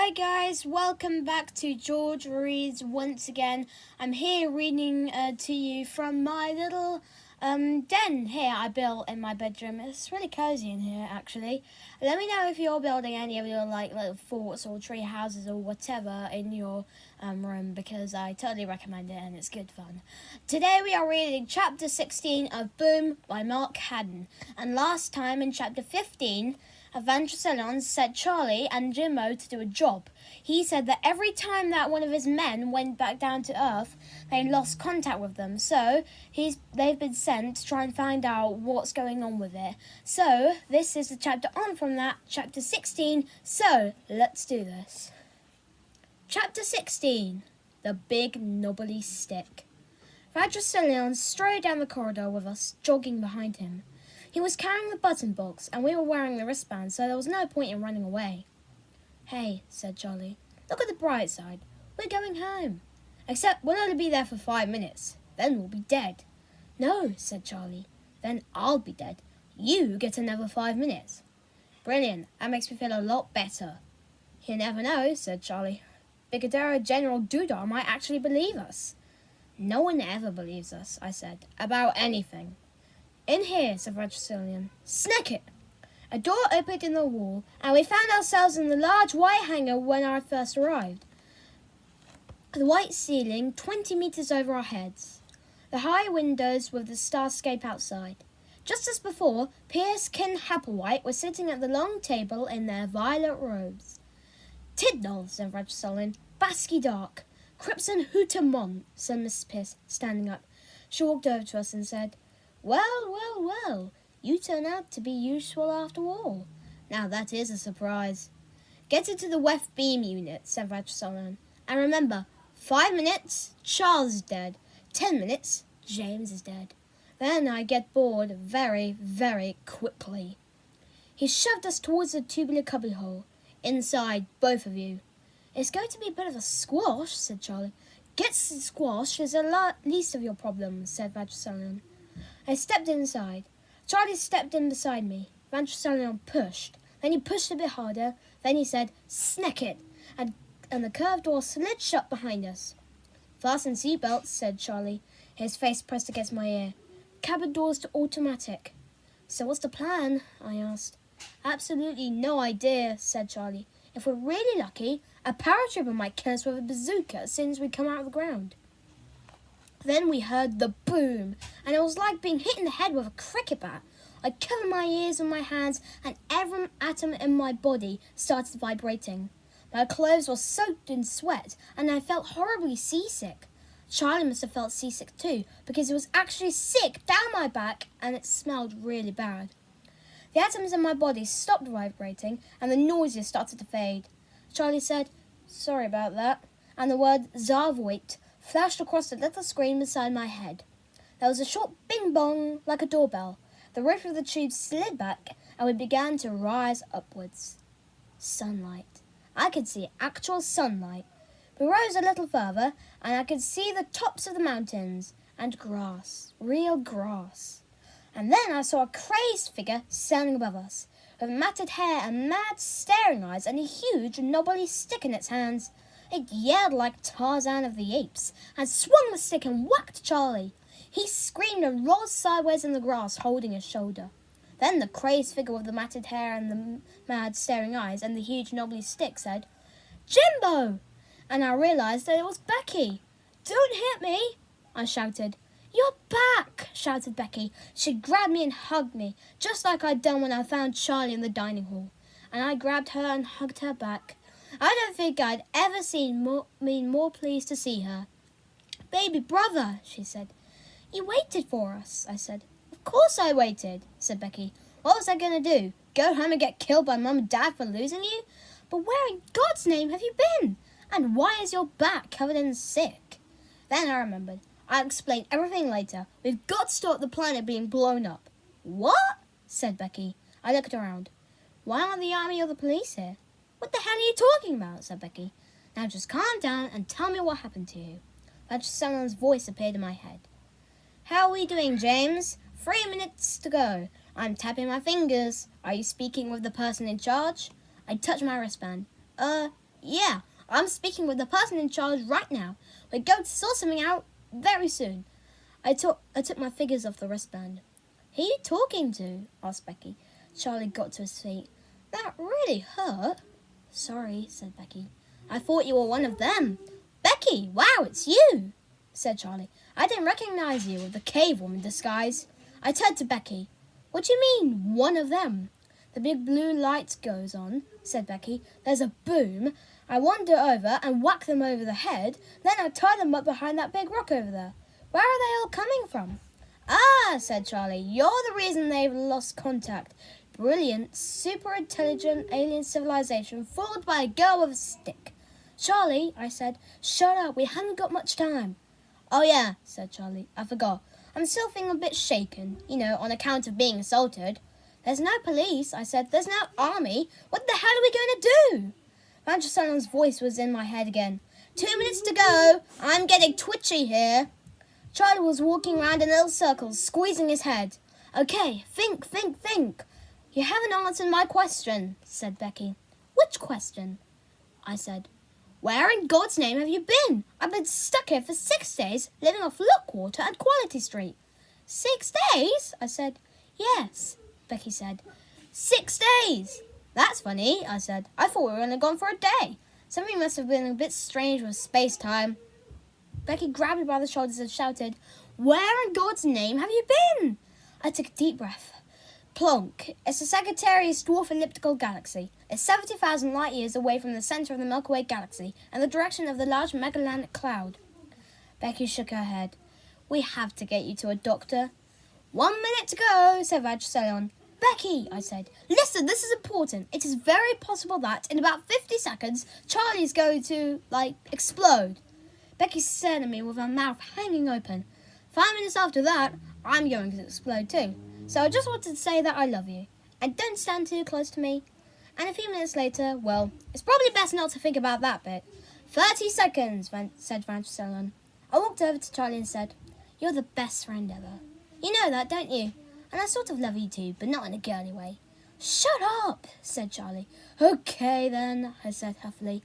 Hi guys, welcome back to George Reads once again. I'm here reading to you from my little den here I built in my bedroom. It's really cozy in here actually. Let me know if you're building any of your little forts or tree houses or whatever in your room, because I totally recommend it and it's good fun. Today we are reading chapter 16 of Boom by Mark Haddon, and last time in chapter 15 Evangelist set Charlie and Jimbo to do a job. He said that every time that one of his men went back down to Earth, they lost contact with them. So they've been sent to try and find out what's going on with it. So this is the chapter on from that, chapter 16. So let's do this. Chapter 16, The Big Knobbly Stick. Evangelist strode down the corridor with us, jogging behind him. He was carrying the button box, and we were wearing the wristband, so there was no point in running away. "Hey," said Charlie, "look at the bright side. We're going home. Except we'll only be there for 5 minutes. Then we'll be dead." "No," said Charlie. "Then I'll be dead. You get another 5 minutes." "Brilliant. That makes me feel a lot better." "You never know," said Charlie. "Brigadier General Dudar might actually believe us." "No one ever believes us," I said, "about anything." "In here," said Regicillian. "Sneak it!" A door opened in the wall, and we found ourselves in the large white hangar when I first arrived. The white ceiling 20 meters over our heads. The high windows with the starscape outside. Just as before, Pierce, Kin, Applewhite were sitting at the long table in their violet robes. "Tidnall," said Regicillian. "Basky dark. Crimson Hootamon," said Mrs. Pierce, standing up. She walked over to us and said, Well, you turn out to be useful after all. Now that is a surprise." "Get into the weft beam unit," said Regicillian. "And remember, 5 minutes, Charles is dead. 10 minutes, James is dead. Then I get bored very, very quickly." He shoved us towards the tubular cubbyhole. "Inside, both of you." "It's going to be a bit of a squash," said Charlie. "Get squashed is the least of your problems," said Regicillian. I stepped inside. Charlie stepped in beside me. Evangelist pushed. Then he pushed a bit harder. Then he said, "Sneak it!" And the curved door slid shut behind us. "Fasten seatbelts," said Charlie, his face pressed against my ear. "Cabin doors to automatic." "So what's the plan?" I asked. "Absolutely no idea," said Charlie. "If we're really lucky, a paratrooper might kill us with a bazooka as soon as we come out of the ground." Then we heard the boom, and it was like being hit in the head with a cricket bat. I covered my ears with my hands, and every atom in my body started vibrating. My clothes were soaked in sweat, and I felt horribly seasick. Charlie must have felt seasick too, because it was actually sick down my back, and it smelled really bad. The atoms in my body stopped vibrating, and the noises started to fade. Charlie said, "Sorry about that," and the word Zarvoit flashed across the little screen beside my head. There was a short bing-bong like a doorbell. The roof of the tube slid back, and we began to rise upwards. Sunlight. I could see actual sunlight. We rose a little further, and I could see the tops of the mountains, and grass, real grass. And then I saw a crazed figure standing above us, with matted hair and mad staring eyes and a huge knobbly stick in its hands. It yelled like Tarzan of the Apes, and swung the stick and whacked Charlie. He screamed and rolled sideways in the grass, holding his shoulder. Then the crazed figure with the matted hair and the mad staring eyes and the huge knobbly stick said, "Jimbo!" And I realized that it was Becky. "Don't hit me!" I shouted. "You're back!" shouted Becky. She grabbed me and hugged me, just like I'd done when I found Charlie in the dining hall. And I grabbed her and hugged her back. I don't think I'd ever been more pleased to see her. "Baby brother," she said. "You waited for us," I said. "Of course I waited," said Becky. "What was I going to do? Go home and get killed by Mum and Dad for losing you? But where in God's name have you been? And why is your back covered in sick?" Then I remembered. I'll explain everything later. We've got to stop the planet being blown up. "What?" said Becky. I looked around. "Why aren't the army or the police here?" "What the hell are you talking about?" said Becky. "Now just calm down and tell me what happened to you." That's someone's voice appeared in my head. "How are we doing, James? 3 minutes to go. I'm tapping my fingers. Are you speaking with the person in charge?" I touched my wristband. Yeah, I'm speaking with the person in charge right now. We're going to sort something out very soon. I took my fingers off the wristband. Who are you talking to? Asked Becky. Charlie got to his feet. That really hurt. Sorry, said Becky. I thought you were one of them. Becky, wow, it's you, said Charlie. I didn't recognize you with the cave woman disguise. I turned to Becky. What do you mean, one of them? The big blue light goes on, said Becky. There's a boom. I wander over and whack them over the head. Then I tie them up behind that big rock over there. Where are they all coming from? Ah, said Charlie. You're the reason they've lost contact. Brilliant, super intelligent alien civilization fooled by a girl with a stick. Charlie, I said, shut up. We haven't got much time. Oh, yeah, said Charlie. I forgot. I'm still feeling a bit shaken, on account of being assaulted. There's no police, I said. There's no army. What the hell are we going to do? Vangelison's voice was in my head again. 2 minutes to go. I'm getting twitchy here. Charlie was walking round in little circles, squeezing his head. Okay, think. You haven't answered my question, said Becky. Which question? I said. Where in God's name have you been? I've been stuck here for 6 days, living off Lockwater and Quality Street. 6 days? I said. Yes, Becky said. 6 days? That's funny, I said. I thought we were only gone for a day. Something must have been a bit strange with space-time. Becky grabbed me by the shoulders and shouted, Where in God's name have you been? I took a deep breath. Plonk. It's the Sagittarius dwarf elliptical galaxy. It's 70,000 light years away from the center of the Milky Way galaxy and the direction of the large Magellanic Cloud. Becky shook her head. We have to get you to a doctor. 1 minute to go, said Vangelis. Becky, I said, listen, this is important. It is very possible that in about 50 seconds, Charlie's going to, explode. Becky stared at me with her mouth hanging open. 5 minutes after that, I'm going to explode too. So I just wanted to say that I love you. And don't stand too close to me. And a few minutes later, well, it's probably best not to think about that bit. 30 seconds, said Vangelis. I walked over to Charlie and said, You're the best friend ever. You know that, don't you? And I sort of love you too, but not in a girly way. Shut up, said Charlie. Okay then, I said huffily.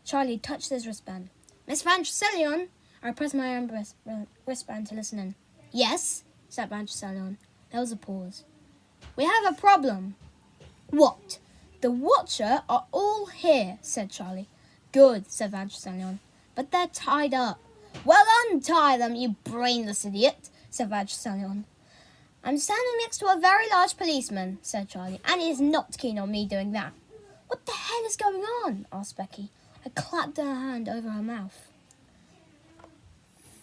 Charlie touched his wristband. Miss Vangelis, I pressed my own wristband to listen in. Yes, said Vangelis. There was a pause. We have a problem. What? The Watcher are all here, said Charlie. Good, said Vangelis. But they're tied up. Well, untie them, you brainless idiot, said Vangelis. I'm standing next to a very large policeman, said Charlie, and he is not keen on me doing that. What the hell is going on? Asked Becky. I clapped her hand over her mouth.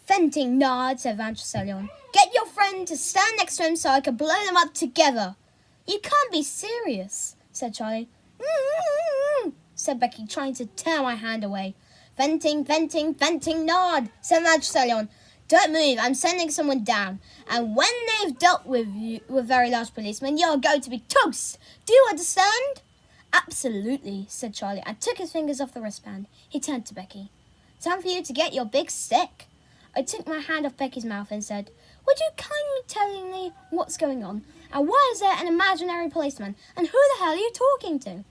Venting, Nard, said Vangelis. Get your friend to stand next to him so I can blow them up together. You can't be serious, said Charlie. Said Becky, trying to tear my hand away. Venting, Nard, said Vangelis. Don't move, I'm sending someone down. And when they've dealt with you, with very large policemen, you're going to be toast. Do you understand? Absolutely, said Charlie, and took his fingers off the wristband. He turned to Becky. Time for you to get your big stick. I took my hand off Becky's mouth and said, Would you kindly tell me what's going on? And why is there an imaginary policeman? And who the hell are you talking to?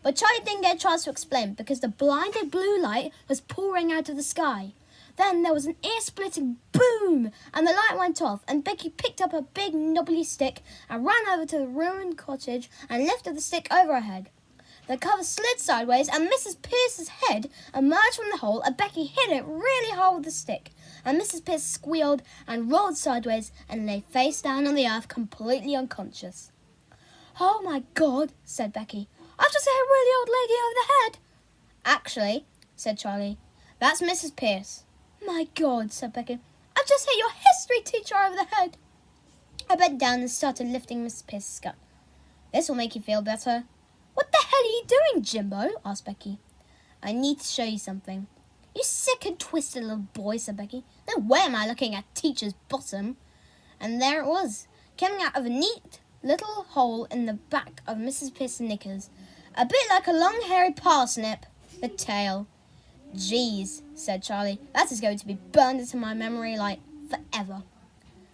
But Charlie didn't get a chance to explain because the blinded blue light was pouring out of the sky. Then there was an ear-splitting boom, and the light went off, and Becky picked up a big knobbly stick and ran over to the ruined cottage and lifted the stick over her head. The cover slid sideways, and Mrs. Pierce's head emerged from the hole, and Becky hit it really hard with the stick. And Mrs. Pierce squealed and rolled sideways and lay face down on the earth, completely unconscious. Oh, my God, said Becky. I've just hit a really old lady over the head. Actually, said Charlie, that's Mrs. Pierce. My God, said Becky. I've just hit your history teacher over the head. I bent down and started lifting Mrs. Pierce's skirt. This will make you feel better. What the hell are you doing, Jimbo? Asked Becky. I need to show you something. You sick and twisted little boy, said Becky. No way am I looking at teacher's bottom. And there it was, coming out of a neat little hole in the back of Mrs. Pierce's knickers. A bit like a long hairy parsnip. The tail. Geez, said Charlie, that is going to be burned into my memory forever.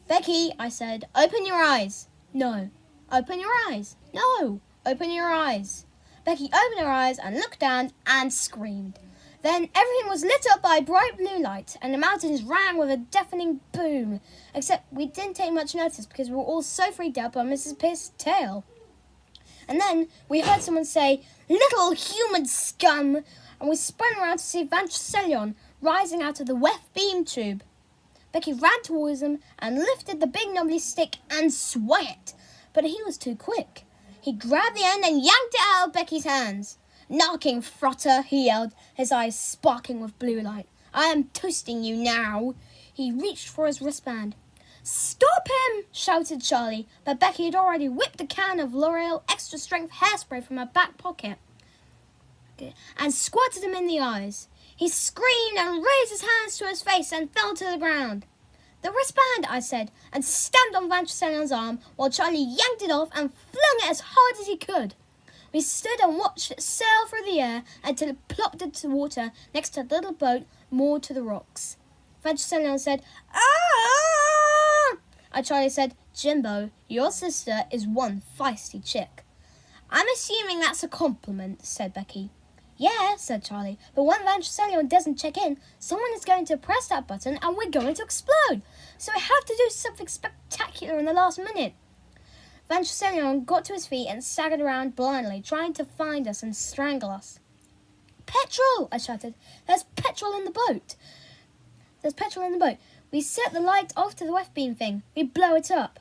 Becky, I said, open your eyes. No. Open your eyes. No. Open your eyes. Becky opened her eyes and looked down and screamed. Then everything was lit up by bright blue light, and the mountains rang with a deafening boom. Except we didn't take much notice because we were all so freaked out by Mrs. Pierce's tale. And then we heard someone say, "Little human scum!" and we spun around to see Vangelisson rising out of the weft beam tube. Becky ran towards him and lifted the big knobbly stick and swung it, but he was too quick. He grabbed the end and yanked it out of Becky's hands. "Knocking frotter," he yelled, his eyes sparkling with blue light. "I am toasting you now." He reached for his wristband. "Stop him!" shouted Charlie, but Becky had already whipped a can of L'Oreal extra strength hairspray from her back pocket and squirted him in the eyes. He screamed and raised his hands to his face and fell to the ground. "The wristband," I said, and stamped on Vangelisson's arm while Charlie yanked it off and flung it as hard as he could. We stood and watched it sail through the air until it plopped into the water next to a little boat moored to the rocks. Vangelisson said, "Ah!" And Charlie said, "Jimbo, your sister is one feisty chick." "I'm assuming that's a compliment," said Becky. "Yeah," said Charlie, "but when Vangelisson doesn't check in, someone is going to press that button and we're going to explode. So we have to do something spectacular in the last minute." Vangelisson got to his feet and staggered around blindly, trying to find us and strangle us. "Petrol!" I shouted. "There's petrol in the boat." "There's petrol in the boat." We set the light off to the weft beam thing. We blow it up.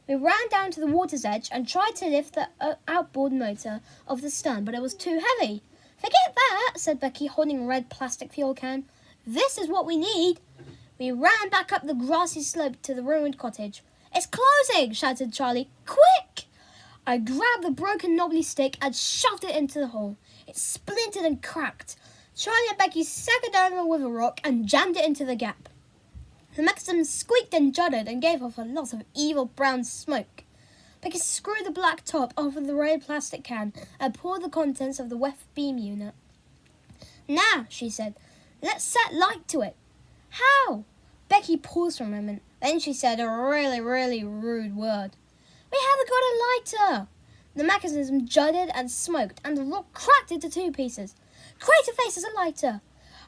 We ran down to the water's edge and tried to lift the outboard motor of the stern, but it was too heavy. "Forget that," said Becky, holding a red plastic fuel can. "This is what we need." We ran back up the grassy slope to the ruined cottage. "It's closing!" shouted Charlie. "Quick!" I grabbed the broken knobbly stick and shoved it into the hole. It splintered and cracked. Charlie and Becky staggered over with a rock and jammed it into the gap. The mechanism squeaked and juddered and gave off a lot of evil brown smoke. Becky screwed the black top off of the red plastic can and poured the contents of the weft beam unit. "Now," she said, "let's set light to it." "How?" Becky paused for a moment. Then she said a really, really rude word. "We haven't got a lighter." The mechanism juddered and smoked, and the rock cracked into two pieces. "Create a face as a lighter."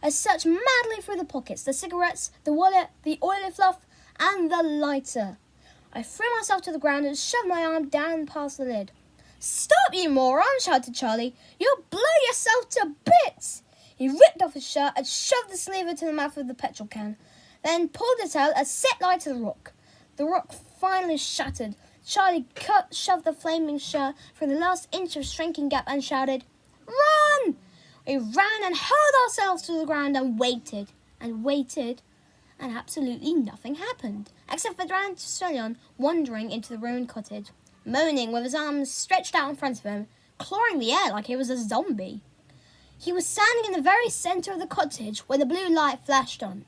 I searched madly through the pockets, the cigarettes, the wallet, the oily fluff, and the lighter. I threw myself to the ground and shoved my arm down past the lid. "Stop, you moron!" shouted Charlie. "You'll blow yourself to bits!" He ripped off his shirt and shoved the sleeve into the mouth of the petrol can, then pulled it out and set light to the rock. The rock finally shattered. Charlie shoved the flaming shirt through the last inch of shrinking gap and shouted, "Run!" We ran and hurled ourselves to the ground and waited, and absolutely nothing happened, except for Vangelisson wandering into the ruined cottage, moaning with his arms stretched out in front of him, clawing the air like he was a zombie. He was standing in the very centre of the cottage where the blue light flashed on.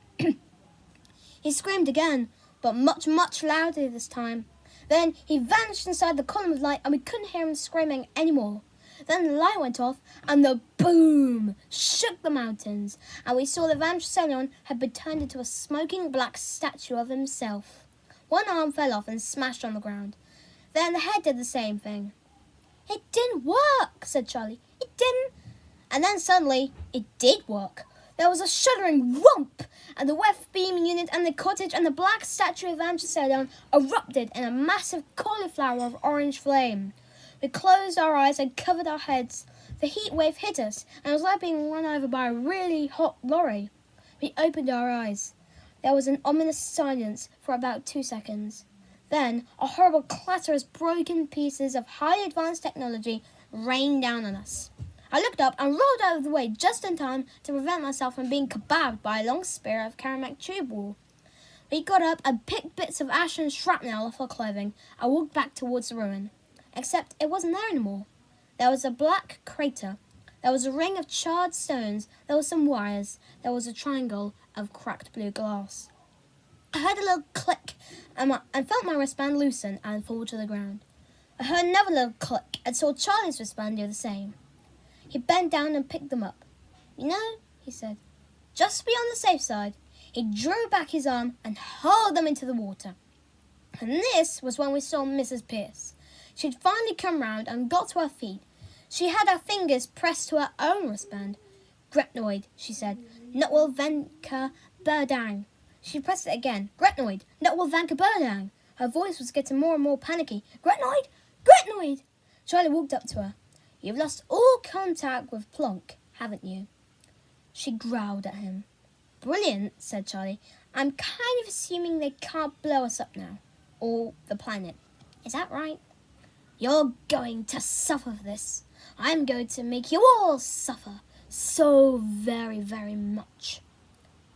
He screamed again, but much, much louder this time. Then he vanished inside the column of light and we couldn't hear him screaming anymore. Then the light went off and the boom shook the mountains, and we saw that Vangelisson had been turned into a smoking black statue of himself. One arm fell off and smashed on the ground. Then the head did the same thing. "It didn't work," said Charlie. "It didn't." And then suddenly it did work. There was a shuddering whomp, and the weft beam unit and the cottage and the black statue of Vangelisson erupted in a massive cauliflower of orange flame. We closed our eyes and covered our heads. The heat wave hit us, and it was like being run over by a really hot lorry. We opened our eyes. There was an ominous silence for about 2 seconds. Then a horrible clatter as broken pieces of highly advanced technology rained down on us. I looked up and rolled out of the way just in time to prevent myself from being kebabbed by a long spear of ceramic tube wool. We got up and picked bits of ash and shrapnel off our clothing and walked back towards the ruin. Except it wasn't there anymore. There was a black crater. There was a ring of charred stones. There were some wires. There was a triangle of cracked blue glass. I heard a little click and felt my wristband loosen and fall to the ground. I heard another little click and saw Charlie's wristband do the same. He bent down and picked them up. "You know," he said, "just to be on the safe side." He drew back his arm and hurled them into the water. And this was when we saw Mrs. Pierce. She'd finally come round and got to her feet. She had her fingers pressed to her own wristband. Gretnoid, she said. Nutwil Vanka Berdang. She pressed it again. Gretnoid, Nutwil Vanka Berdang. Her voice was getting more and more panicky. Gretnoid! Gretnoid! Charlie walked up to her. You've lost all contact with Plonk, haven't you? She growled at him. Brilliant, said Charlie. I'm kind of assuming they can't blow us up now. Or the planet. Is that right? You're going to suffer for this. I'm going to make you all suffer. So very, very much.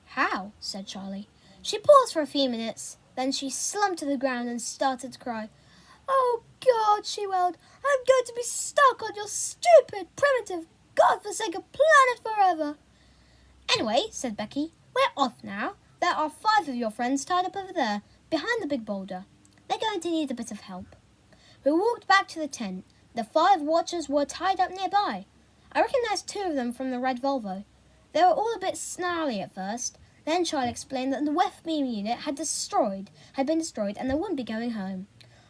How? Said Charlie. She paused for a few minutes. Then she slumped to the ground and started to cry. Oh, God, she wailed. I'm going to be stuck on your stupid, primitive, God-forsaken planet forever. Anyway, said Becky, we're off now. There are 5 of your friends tied up over there, behind the big boulder. They're going to need a bit of help. We walked back to the tent. The 5 watchers were tied up nearby. I recognized 2 of them from the red Volvo. They were all a bit snarly at first. Then Charlie explained that the WEF beam unit had been destroyed and they wouldn't be going home.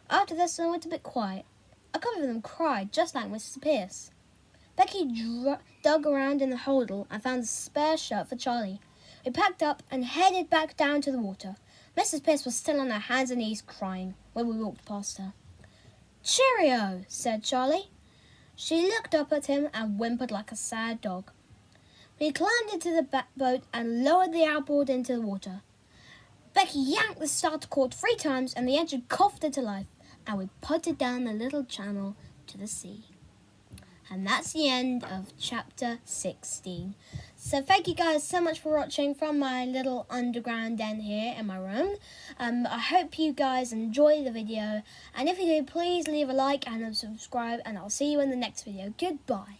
After this, they went a bit quiet. A couple of them cried, just like Mrs. Pierce. Becky dug around in the holdall and found a spare shirt for Charlie. We packed up and headed back down to the water. Mrs. Pierce was still on her hands and knees crying when we walked past her. Cheerio, said Charlie. She looked up at him and whimpered like a sad dog. We climbed into the boat and lowered the outboard into the water. Becky yanked the starter cord 3 times and the engine coughed into life, and we putted down the little channel to the sea. And that's the end of chapter 16. So thank you guys so much for watching from my little underground den here in my room. I hope you guys enjoy the video. And if you do, please leave a like and subscribe. And I'll see you in the next video. Goodbye.